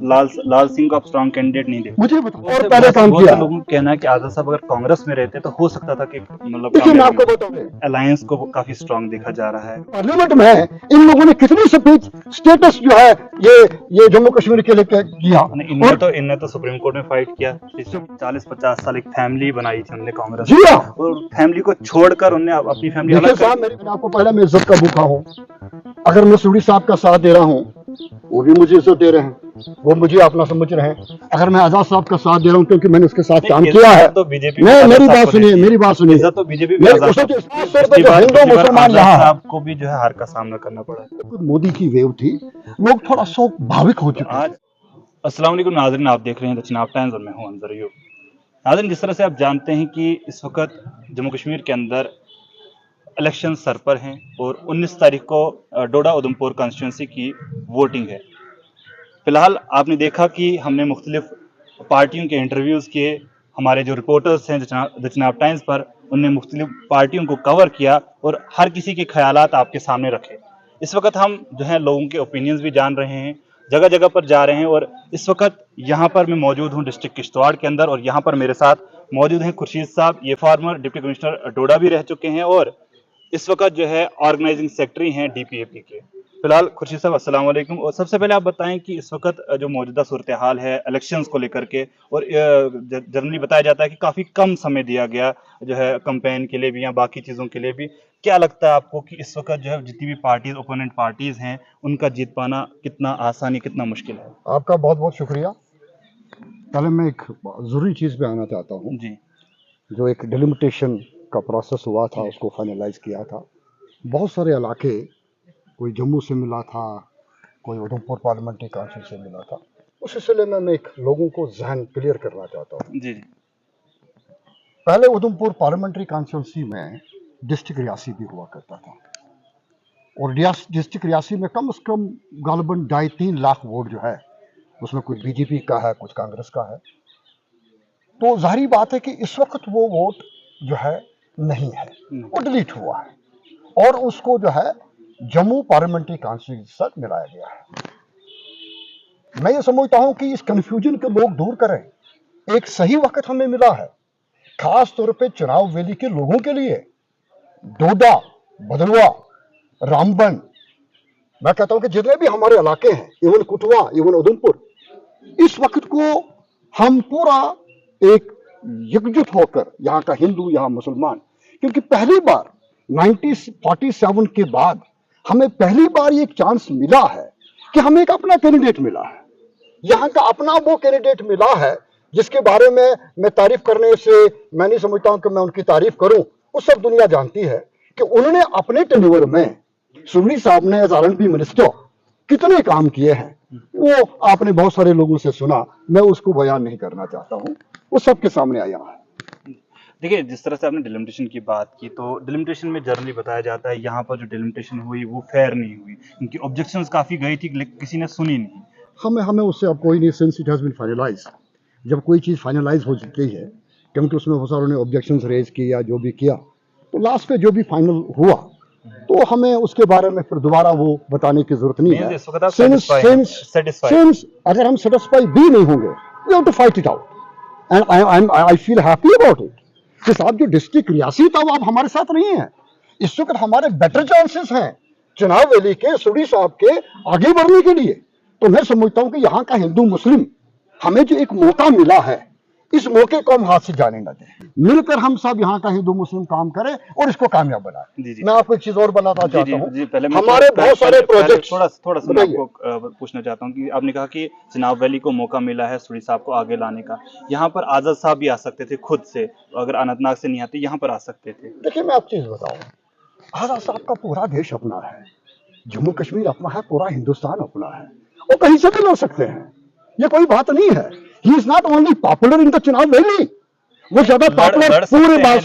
लाल सिंह को आप strong candidate नहीं देखते? मुझे बताओ, और पहले काम बहुत किया। से लोगों का कहना है कि आजाद साहब अगर कांग्रेस में रहते तो हो सकता था कि मतलब देखिए मैं आपको बताऊं, अलायंस को काफी स्ट्रॉन्ग देखा जा रहा है। पार्लियामेंट में इन लोगों ने कितनी स्पीच स्टेटस जो है ये जम्मू कश्मीर के लिए किया। इनने तो सुप्रीम कोर्ट में फाइट किया। 40-50 साल एक फैमिली बनाई थी उन्होंने कांग्रेस जी हाँ, और फैमिली को छोड़कर उन्होंने अपनी फैमिली देखिए अलग साहब, मैंने आपको पहले मैं इज्जत का भूखा हूँ। अगर मैं सूरी साहब का साथ दे रहा हूँ, वो भी मुझे इज्जत दे रहे हैं, वो मुझे अपना समझ रहे हैं। अगर मैं आजाद साहब का साथ दे रहा हूँ क्योंकि मैंने उसके साथ काम किया है, तो बीजेपी मेरी बात सुनिए, तो बीजेपी हिंदू मुसलमान यहाँ आपको भी जो है हार का सामना करना पड़ा। मोदी की वेव थी, लोग थोड़ा स्वाभाविक हो चुके हैं। अस्सलाम वालेकुम नाज़रीन, आप देख रहे हैं द चिनाब टाइम्स और मैं हूं अंजर अयूब। नाज़रीन, जिस तरह से आप जानते हैं कि इस वक्त जम्मू कश्मीर के अंदर इलेक्शन सर पर हैं और 19 तारीख को डोडा उधमपुर कॉन्स्टिट्यूंसी की वोटिंग है। फिलहाल आपने देखा कि हमने मुख्तलिफ पार्टियों के इंटरव्यूज़ किए, हमारे जो रिपोर्टर्स हैं द चिनाब टाइम्स पर, उनने मुख्तलिफ पार्टियों को कवर किया और हर किसी के ख्यालात आपके सामने रखे। इस वक्त हम जो है लोगों के ओपिनियंस भी जान रहे हैं, जगह जगह पर जा रहे हैं और इस वक्त यहाँ पर मैं मौजूद हूँ डिस्ट्रिक्ट किश्तवाड़ के अंदर और यहाँ पर मेरे साथ मौजूद हैं खुर्शीद साहब। ये फॉर्मर डिप्टी कमिश्नर डोडा भी रह चुके हैं और इस वक्त जो है ऑर्गेनाइजिंग सेक्रेटरी हैं डीपीएपी के। फिलहाल खुर्शीद साहब अस्सलाम वालेकुम। और सबसे पहले आप बताएं कि इस वक्त जो मौजूदा सूरत हाल है इलेक्शंस को लेकर के, और जनरली बताया जाता है कि काफ़ी कम समय दिया गया जो है कैंपेन के लिए भी या बाकी चीज़ों के लिए भी। क्या लगता है आपको कि इस वक्त जो है जितनी भी पार्टीज ओपोनेंट पार्टीज हैं उनका जीत पाना कितना आसान है, कितना मुश्किल है? आपका बहुत बहुत शुक्रिया। पहले मैं एक ज़रूरी चीज़ पे आना चाहता हूँ जी। जो एक डिलिमिटेशन का प्रोसेस हुआ था, उसको फाइनलाइज किया था। बहुत सारे इलाके, कोई जम्मू से मिला था, कोई उधमपुर पार्लियामेंट्री काउंसिल से मिला था। उस सिलसिले में मैं एक लोगों को जहन क्लियर करना चाहता हूँ। जी। पहले उधमपुर पार्लियामेंट्री काउंसिल में डिस्ट्रिक्ट रियासी भी हुआ करता था और डिस्ट्रिक्ट रियासी में कम से कम गालबन 2.5-3 लाख वोट जो है उसमें कुछ बीजेपी का है, कुछ कांग्रेस का है। तो जाहिर बात है कि इस वक्त वो वोट जो है नहीं है, वो डिलीट हुआ है और उसको जो है जम्मू पार्लियामेंट्री काउंसिल से मिलाया गया है। मैं ये समझता हूं कि इस कंफ्यूजन को लोग दूर करें। एक सही वक्त हमें मिला है, खास तौर पे चुनाव वैली के लोगों के लिए। डोडा, भदरवा, रामबन, मैं कहता हूं कि जितने भी हमारे इलाके हैं, इवन कुटवा, इवन उधमपुर, इस वक्त को हम पूरा एक एकजुट होकर, यहाँ का हिंदू, यहाँ मुसलमान, क्योंकि पहली बार 1947 के बाद हमें पहली बार ये एक चांस मिला है कि हमें एक अपना कैंडिडेट मिला है। यहाँ का अपना वो कैंडिडेट मिला है जिसके बारे में मैं तारीफ करने से मैं नहीं समझता हूं कि मैं उनकी तारीफ करूं। वो सब दुनिया जानती है कि उन्होंने अपने टेन्योर में, सुरनी साहब ने एज आर&बी मिनिस्टर कितने काम किए हैं, वो आपने बहुत सारे लोगों से सुना। मैं उसको बयान नहीं करना चाहता हूं, वो सबके सामने आया है। देखिए, जिस तरह से आपने डिलिमिटेशन की बात की, तो डिलिमिटेशन में जनरली बताया जाता है यहाँ पर जो डिलिमिटेशन हुई वो फेयर नहीं हुई, इनकी ऑब्जेक्शंस काफ़ी गई थी लेकिन किसी ने सुनी नहीं। हमें उससे अब कोई नहीं, since it has been finalise. जब कोई चीज़ फाइनलाइज हो चुकी है, क्योंकि उसमें बहुत सारों ने ऑब्जेक्शंस रेज किए या जो भी किया, तो लास्ट पे जो भी फाइनल हुआ तो हमें उसके बारे में फिर दोबारा वो बताने की जरूरत नहीं है। सिंस अगर हम सेटिस्फाई भी नहीं होंगे, we have to fight it out and I feel happy about it कि साहब जो डिस्ट्रिक्ट रियासी था वो अब हमारे साथ नहीं है। इस वक्त हमारे बेटर चांसेस हैं चुनाव वैली के, सुडी साहब के आगे बढ़ने के लिए। तो मैं समझता हूं कि यहाँ का हिंदू मुस्लिम, हमें जो एक मौका मिला है, इस मौके को हम हाथ से जाने न दें। मिलकर हम सब यहाँ का हिंदू मुस्लिम काम करें और इसको कामयाब बनाएं। मैं आपको एक चीज और बताना चाहता हूँ, हमारे बहुत सारे प्रोजेक्ट, थोड़ा सा मैं आपको पूछना चाहता हूँ कि आपने कहा कि चुनाव वैली को मौका मिला है सुडी साहब को आगे लाने का। यहाँ पर आजाद साहब भी आ सकते थे खुद से, अगर अनंतनाग से नहीं आते यहाँ पर आ सकते थे। देखिए मैं आपको चीज बताऊँ, आजाद साहब का पूरा देश अपना है, जम्मू कश्मीर अपना है, पूरा हिंदुस्तान अपना है, वो कहीं से भी लड़ सकते हैं, ये कोई बात नहीं है। He is not only popular in the चुनाव वैली, वो ज्यादा पॉपुलर, पूरी बात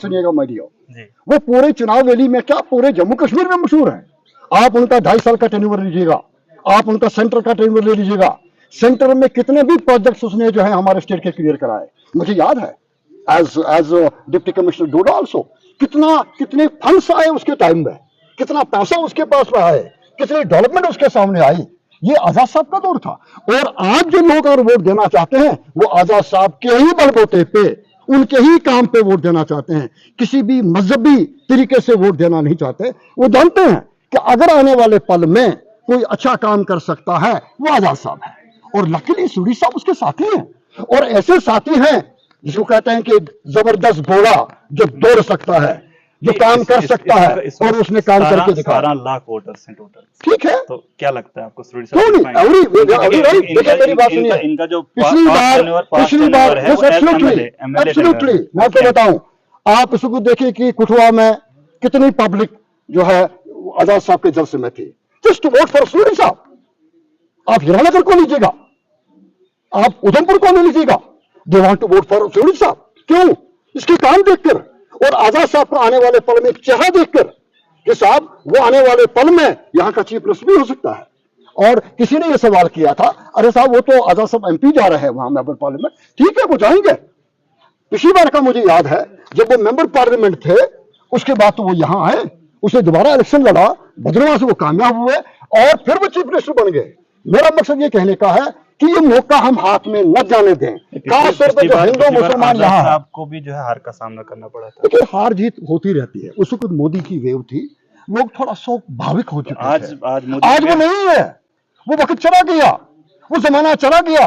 सुनिएगा माय डियर, वो पूरे चुनाव वैली में क्या पूरे जम्मू कश्मीर में मशहूर है। आप उनका 2.5 साल का टेन्योर लीजिएगा, आप उनका सेंटर का टेन्योर ले लीजिएगा, सेंटर में कितने भी प्रोजेक्ट्स उसने जो है हमारे स्टेट के क्लियर कराए। मुझे याद है एज डिप्टी कमिश्नर डोडा आल्सो, कितने फंड्स आए उसके टाइम में, कितना पैसा उसके पास रहा है, कितनी डेवलपमेंट उसके सामने आई। ये आजाद साहब का दौर था। और आज जो लोग अगर वोट देना चाहते हैं वो आजाद साहब के ही बलबूते पे, उनके ही काम पे वोट देना चाहते हैं, किसी भी मजहबी तरीके से वोट देना नहीं चाहते। वो जानते हैं कि अगर आने वाले पल में कोई अच्छा काम कर सकता है वो आजाद साहब है, और लकीली सूरी साहब उसके साथी हैं। और ऐसे साथी हैं जिसको कहते हैं कि जबरदस्त घोड़ा जो दौड़ सकता है, जो काम कर सकता है, और उसने काम करके दिखाया। 12 लाख वोटर्स हैं टोटल। ठीक है, तो क्या लगता है आपको सुरेश क्यों नहीं? देखिए मेरी बात सुनिए, इनका जो पिछली बार है वो एब्सोल्युटली मैं आपको बताऊं, आप इसको देखिए कि कुठवा में कितनी पब्लिक जो है आजाद साहब के जलसे में थी, जस्ट वोट फॉर सूरी साहब। आप हीरानगर को लीजिएगा, आप उधमपुर को नहीं लीजिएगा, they want to vote for Suri साहब। क्यों? इसके काम देखकर और आजाद साहब को आने वाले पल में एक चेहरा देखकर कि साहब वो आने वाले पल में यहां का चीफ मिनिस्टर भी हो सकता है। और किसी ने यह सवाल किया था, अरे साहब वो तो आजाद साहब एमपी जा रहे हैं वहां मेंबर पार्लियामेंट। ठीक है, वो जाएंगे। पिछली बार का मुझे याद है जब वो मेंबर पार्लियामेंट थे, उसके बाद तो वो यहां आए, उसने दोबारा इलेक्शन लड़ा, भद्रवा से वो कामयाब हुए और फिर वो चीफ मिनिस्टर बन गए। मेरा मकसद ये कहने का है कि ये मौका हम हाथ में न जाने दें। खासतौर पर जो हिंदू मुसलमान यहाँ है, आपको भी जो है हार का सामना करना पड़ा था। देखिए हार जीत होती रहती है। उस वक्त मोदी की वेव थी, लोग थोड़ा स्वाभाविक हो चुके थे। आज वो नहीं है, वो वक्त चला गया, वो जमाना चला गया।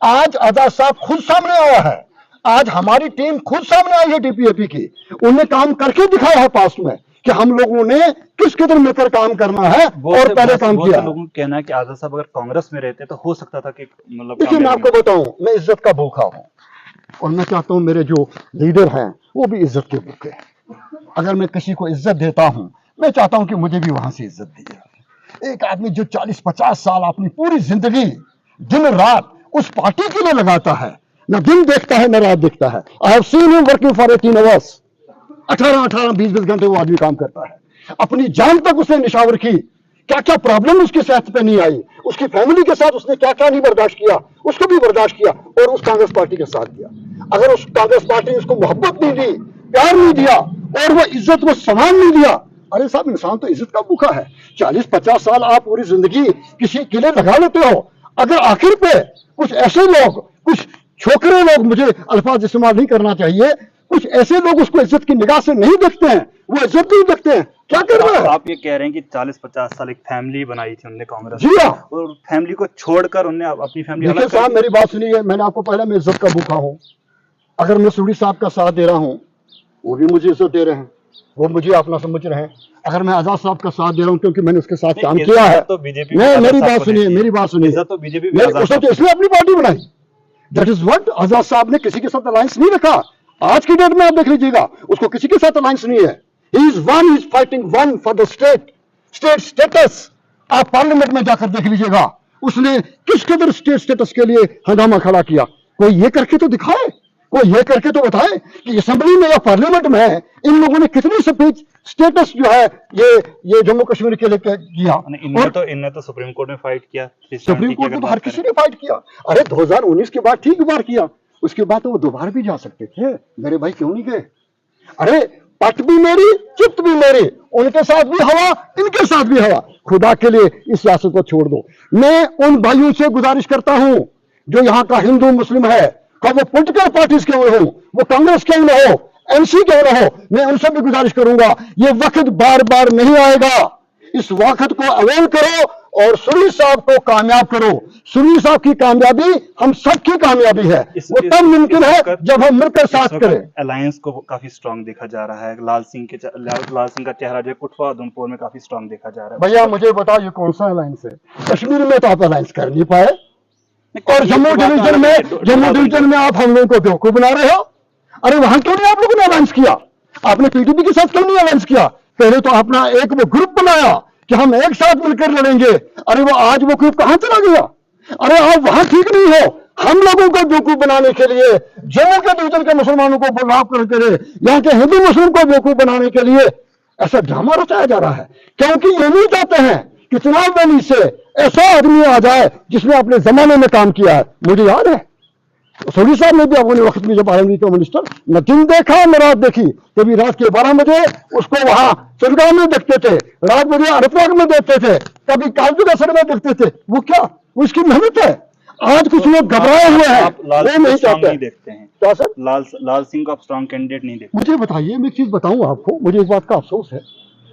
आज आजाद साहब खुद सामने आया है, आज हमारी टीम खुद सामने आई है डीपीएपी की। उन्होंने काम करके दिखाया है पास्ट में कि हम लोगों ने किस कदर मिलकर काम करना है और पहले काम किया। लोगों का कहना है कि आजाद साहब अगर कांग्रेस में रहते तो हो सकता था कि मतलब। देखिए मैं आपको बताऊं, मैं इज्जत का भूखा हूं और मैं चाहता हूं मेरे जो लीडर हैं वो भी इज्जत के भूखे हैं। अगर मैं किसी को इज्जत देता हूं, मैं चाहता हूं कि मुझे भी वहां से इज्जत दी जाए। एक आदमी जो 40-50 साल अपनी पूरी जिंदगी दिन रात उस पार्टी के लिए लगाता है, न दिन देखता है न रात देखता है। I have seen him working for 18 hours, 18-20 घंटे वो आदमी काम करता है। अपनी जान तक उसने निशावर की, क्या क्या प्रॉब्लम उसकी सेहत पे नहीं आई, उसकी फैमिली के साथ उसने क्या क्या नहीं बर्दाश्त किया, उसको भी बर्दाश्त किया और उस कांग्रेस पार्टी के साथ दिया। अगर उस कांग्रेस पार्टी ने उसको मोहब्बत नहीं दी, प्यार नहीं दिया और वो इज्जत वो सम्मान नहीं दिया, अरे साहब इंसान तो इज्जत का भूखा है। 40-50 साल आप पूरी जिंदगी किसी के लिए लगा लेते हो, अगर आखिर पे कुछ ऐसे लोग, कुछ छोकरे लोग, मुझे अल्फाज इस्तेमाल नहीं करना चाहिए, कुछ ऐसे लोग उसको इज्जत की निगाह से नहीं देखते हैं, वो इज्जत नहीं देखते हैं, क्या कर रहे हैं? आप ये कह रहे हैं कि 40-50 साल एक फैमिली बनाई थी उन्होंने कांग्रेस, जी हाँ, और फैमिली को छोड़कर उन्होंने अपनी फैमिली। देखिए साहब मेरी बात सुनिए, मैंने आपको पहले मैं इज्जत का भूखा हूँ। अगर मैं सूरी साहब का साथ दे रहा हूँ, वो भी मुझे इज्जत दे रहे हैं, वो मुझे अपना समझ रहे हैं। अगर मैं आजाद साहब का साथ दे रहा हूँ क्योंकि मैंने उसके साथ काम किया है, तो बीजेपी। मेरी बात सुनिए, मेरी बात सुनिए, तो बीजेपी उसने तो इसलिए अपनी पार्टी बनाई। दैट इज व्हाट, आजाद साहब ने किसी के साथ अलायंस नहीं रखा। आज की डेट में आप देख लीजिएगा, उसको किसी के साथ अलायंस नहीं है। He is fighting one for the state status. आप पार्लियामेंट में जाकर देख लीजिएगा उसने किस कदर स्टेट स्टेटस के लिए हंगामा खड़ा किया। कोई ये करके तो दिखाए, कोई ये करके तो बताए कि असेंबली में या पार्लियामेंट में इन लोगों ने कितनी स्पीच स्टेटस जो है ये जम्मू कश्मीर के लिए किया। इनने तो सुप्रीम कोर्ट में फाइट किया। सुप्रीम कोर्ट में तो हर किसी ने फाइट किया। अरे 2019 के बाद ठीक बार किया, उसके बाद तो वो दोबारा भी जा सकते थे। मेरे भाई क्यों नहीं गए? अरे पट भी मेरी, चित्त भी मेरी, उनके साथ भी हवा, इनके साथ भी हवा। खुदा के लिए इस सियासत को छोड़ दो। मैं उन भाइयों से गुजारिश करता हूं जो यहाँ का हिंदू मुस्लिम है, वो पॉलिटिकल पार्टीज क्यों न हो, वो कांग्रेस क्यों न हो, एनसी क्यों न हो, मैं उनसे भी गुजारिश करूंगा, ये वक्त बार बार नहीं आएगा। इस वक्त को अवेल करो और सूरी साहब को कामयाब करो। सूरी साहब की कामयाबी हम सबकी कामयाबी है। वो तब मुमकिन है जब हम मिलकर साथ करें। अलायंस को काफी स्ट्रांग देखा जा रहा है। लाल सिंह का चेहरा जो कुटवा उधमपुर में काफी स्ट्रांग देखा जा रहा है। भैया मुझे बताओ ये कौन सा अलायंस है? कश्मीर में तो आप अलायंस कर नहीं पाए और जम्मू डिवीजन में आप हम लोगों को बेवकूफ बना रहे हो। अरे वहां क्यों नहीं आप लोगों ने अलायंस किया? आपने पीडीपी के साथ क्यों नहीं अलायंस किया? पहले तो अपना एक वो ग्रुप बनाया कि हम एक साथ मिलकर लड़ेंगे। अरे वो आज वो ग्रुप कहां चला गया? अरे आप वहां ठीक नहीं हो। हम लोगों को बेवकूफ बनाने के लिए, जम्मू के डिवीजन के मुसलमानों को ब्लॉक करके, यहाँ के हिंदू मुस्लिम को बेवकूफ बनाने के लिए ऐसा ड्रामा रचाया जा रहा है। क्योंकि ये नहीं चाहते हैं कि चुनाव रैली से ऐसा आदमी आ जाए जिसने अपने जमाने में काम किया है। मुझे याद है सोडी साहब ने भी अपने वक्त में जब आर्मी का मिनिस्टर, न दिन देखा न रात देखी, कभी रात के 12 बजे उसको वहां चंडगांव में देखते थे, रात बजे अनंतनाग में देखते थे, कभी कालजुगसर में देखते थे। वो क्या, वो इसकी मेहनत है। आज कुछ लोग घबराए हुए हैं, आप लाल वो सिंह नहीं को स्ट्रांग चाहते। नहीं देखते हैं? क्या सर? लाल सिंह को आप स्ट्रांग कैंडिडेट नहीं देखते? मुझे बताइए, मैं एक चीज बताऊं आपको, मुझे इस बात का अफसोस है,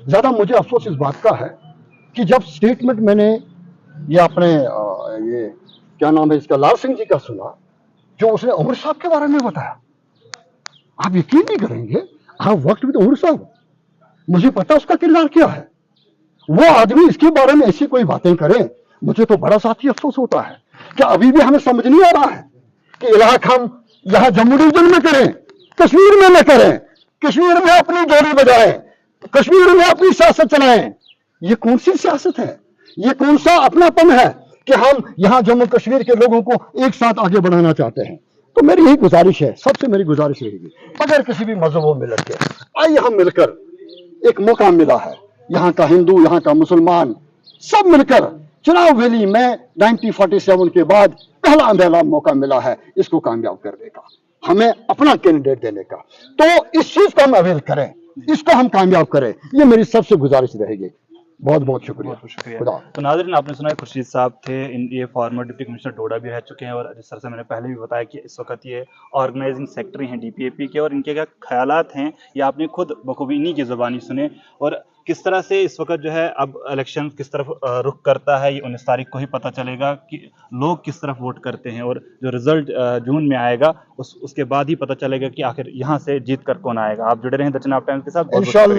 ज्यादा मुझे अफसोस इस बात का है कि जब स्टेटमेंट मैंने ये अपने ये क्या नाम है इसका, लाल सिंह जी का सुना, जो उसने उमर साहब के बारे में बताया, आप यकीन नहीं करेंगे, आप वक्त विद उमर साहब, मुझे पता उसका किरदार क्या है। वो आदमी इसके बारे में ऐसी कोई बातें करे, मुझे तो बड़ा साथी अफसोस होता है कि अभी भी हमें समझ नहीं आ रहा है कि इलाक हम यहां जम्मू डिवीजन में करें, कश्मीर में न करें, कश्मीर में अपनी जोड़ी बजाएं, कश्मीर में अपनी सियासत चलाएं। ये कौन सी सियासत है, ये कौन सा अपनापन है कि हम यहां जम्मू कश्मीर के लोगों को एक साथ आगे बढ़ाना चाहते हैं। तो मेरी यही गुजारिश है, सबसे मेरी गुजारिश रहेगी, अगर किसी भी मजहबों में लड़के आइए हम मिलकर, एक मौका मिला है, यहाँ का हिंदू, यहाँ का मुसलमान, सब मिलकर चुनाव वैली में 1947 के बाद पहला मौका मिला है इसको कामयाब करने का, हमें अपना कैंडिडेट देने का। तो इस चीज को हम अवेल करें, इसको हम कामयाब करें, ये मेरी सबसे गुजारिश रहेगी। बहुत बहुत शुक्रिया। शुक्रिया। खुदा। तो नाज़रीन, आपने सुना है खुर्शीद साहब थे, ये फॉर्मर डिप्टी कमिश्नर डोडा भी रह चुके हैं, और जिस तरह से मैंने पहले भी बताया कि इस वक्त ये ऑर्गेनाइजिंग सेक्रेटरी हैं डीपीएपी के, और इनके क्या ख्यालात हैं ये आपने खुद बखूबी इन्हीं की ज़ुबानी सुने, और किस तरह से इस वक्त जो है अब इलेक्शन किस तरफ रुख करता है ये 19 तारीख को ही पता चलेगा कि लोग किस तरफ वोट करते हैं, और जो रिजल्ट जून में आएगा उसके बाद ही पता चलेगा कि आखिर यहाँ से जीत कर कौन आएगा। आप जुड़े रहें द चुनाव टाइम्स के साथ। बहुत-बहुत इंशाअल्लाह।